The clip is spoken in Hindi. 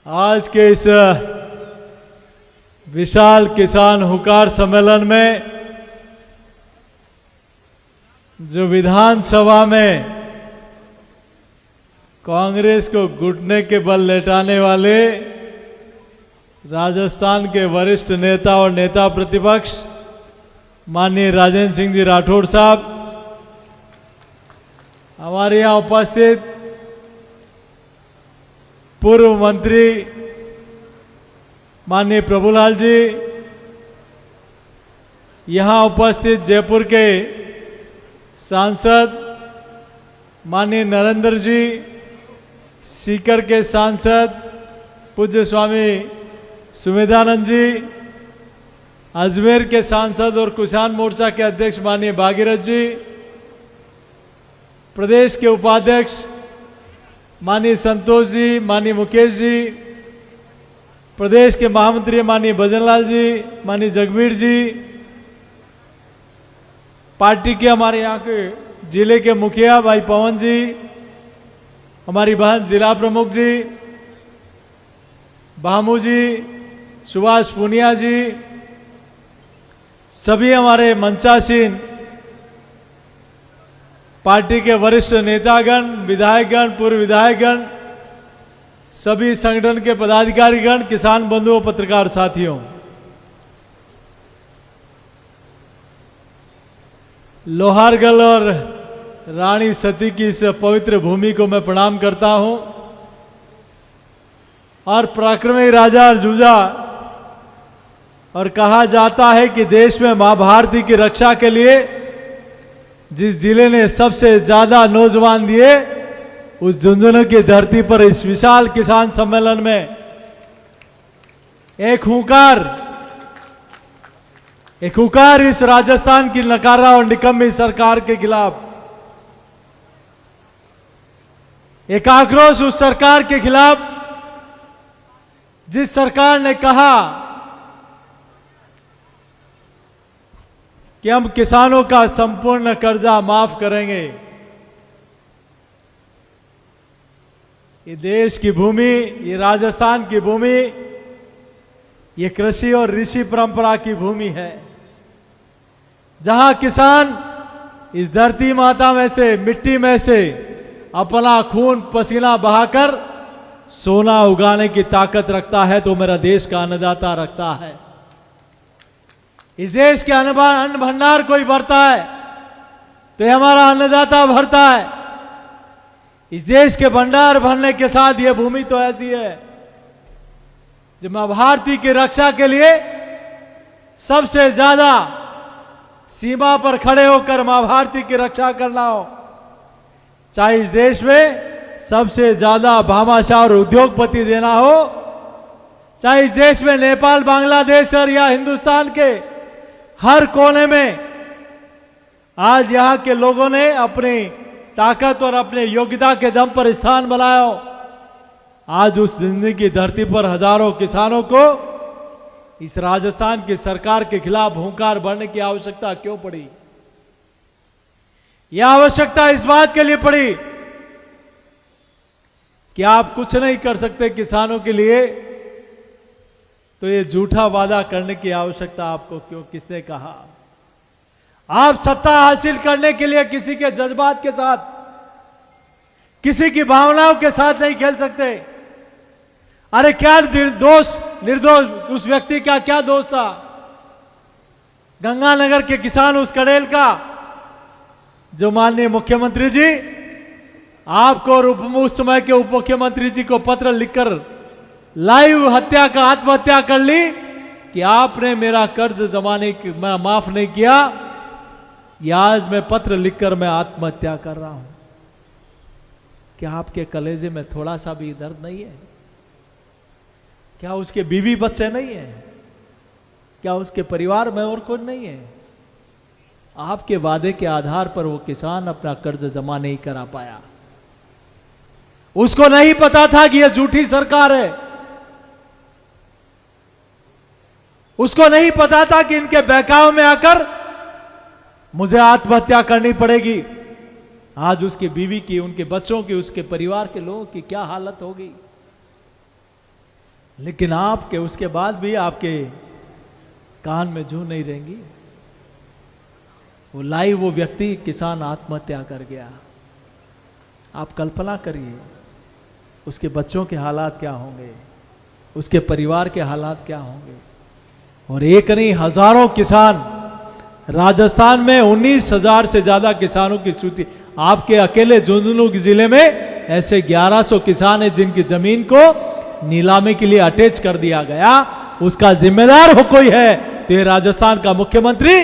आज के इस विशाल किसान हुकार सम्मेलन में जो विधानसभा में कांग्रेस को घुटने के बल लेटाने वाले राजस्थान के वरिष्ठ नेता और नेता प्रतिपक्ष माननीय राजेंद्र सिंह जी राठौड़ साहब, हमारे यहाँ उपस्थित पूर्व मंत्री माननीय प्रभुलाल जी, यहाँ उपस्थित जयपुर के सांसद माननीय नरेंद्र जी, सीकर के सांसद पूज्य स्वामी सुमेधानंद जी, अजमेर के सांसद और किसान मोर्चा के अध्यक्ष माननीय भागीरथ जी, प्रदेश के उपाध्यक्ष माननीय संतोष जी, माननीय मुकेश जी, प्रदेश के महामंत्री माननीय भजनलाल जी, माननीय जगवीर जी, पार्टी के हमारे यहाँ के जिले के मुखिया भाई पवन जी, हमारी बहन जिला प्रमुख जी, भामू जी, सुभाष पुनिया जी, सभी हमारे मंचासीन पार्टी के वरिष्ठ नेतागण, विधायकगण, पूर्व विधायकगण, सभी संगठन के पदाधिकारीगण, किसान बंधुओं, पत्रकार साथियों, लोहारगढ़ और रानी सती की इस पवित्र भूमि को मैं प्रणाम करता हूं और पराक्रमी राजा और जूझा, और कहा जाता है कि देश में मां भारती की रक्षा के लिए जिस जिले ने सबसे ज्यादा नौजवान दिए, उस झुंझुनू की धरती पर इस विशाल किसान सम्मेलन में एक हुंकार इस राजस्थान की नकारा और निकम्मी सरकार के खिलाफ, एक आक्रोश उस सरकार के खिलाफ जिस सरकार ने कहा कि हम किसानों का संपूर्ण कर्जा माफ करेंगे। ये देश की भूमि, ये राजस्थान की भूमि, ये कृषि और ऋषि परंपरा की भूमि है, जहां किसान इस धरती माता में से, मिट्टी में से अपना खून पसीना बहाकर सोना उगाने की ताकत रखता है, तो मेरा देश का अन्नदाता रखता है। इस देश के अन्न भंडार कोई भरता है तो ये हमारा अन्नदाता भरता है। इस देश के भंडार भरने के साथ ये भूमि तो ऐसी है जो मां भारती की रक्षा के लिए सबसे ज्यादा सीमा पर खड़े होकर मां भारती की रक्षा करना हो, चाहे इस देश में सबसे ज्यादा भामाशाह और उद्योगपति देना हो, चाहे इस देश में नेपाल, बांग्लादेश और या हिंदुस्तान के हर कोने में आज यहां के लोगों ने अपनी ताकत और अपने योग्यता के दम पर स्थान बनाया हो। आज उस जिंदगी की धरती पर हजारों किसानों को इस राजस्थान की सरकार के खिलाफ हुंकार भरने की आवश्यकता क्यों पड़ी? यह आवश्यकता इस बात के लिए पड़ी कि आप कुछ नहीं कर सकते किसानों के लिए, तो ये झूठा वादा करने की आवश्यकता आपको क्यों, किसने कहा? आप सत्ता हासिल करने के लिए किसी के जज्बात के साथ, किसी की भावनाओं के साथ नहीं खेल सकते। अरे क्या निर्दोष उस व्यक्ति का क्या दोष था? गंगानगर के किसान उस कड़ेल का, जो माननीय मुख्यमंत्री जी आपको और उस समय के उप मुख्यमंत्री जी को पत्र लिखकर लाइव आत्महत्या कर ली कि आपने मेरा कर्ज माफ नहीं किया, या आज मैं पत्र लिखकर मैं आत्महत्या कर रहा हूं। क्या आपके कलेजे में थोड़ा सा भी दर्द नहीं है? क्या उसके बीवी बच्चे नहीं है? क्या उसके परिवार में और कोई नहीं है? आपके वादे के आधार पर वो किसान अपना कर्ज जमा नहीं करा पाया। उसको नहीं पता था कि यह झूठी सरकार है। उसको नहीं पता था कि इनके बहकाव में आकर मुझे आत्महत्या करनी पड़ेगी। आज उसकी बीवी की, उनके बच्चों की, उसके परिवार के लोगों की क्या हालत होगी। लेकिन आपके उसके बाद भी आपके कान में जूं नहीं रहेंगी। वो लाइव वो व्यक्ति किसान आत्महत्या कर गया, आप कल्पना करिए उसके बच्चों के हालात क्या होंगे, उसके परिवार के हालात क्या होंगे। और एक नहीं, हजारों किसान, राजस्थान में 19,000 से ज्यादा किसानों की सूची, आपके अकेले झुंझुनू जिले में ऐसे 1100 किसान हैं जिनकी जमीन को नीलामी के लिए अटैच कर दिया गया। उसका जिम्मेदार हो कोई है तो ये राजस्थान का मुख्यमंत्री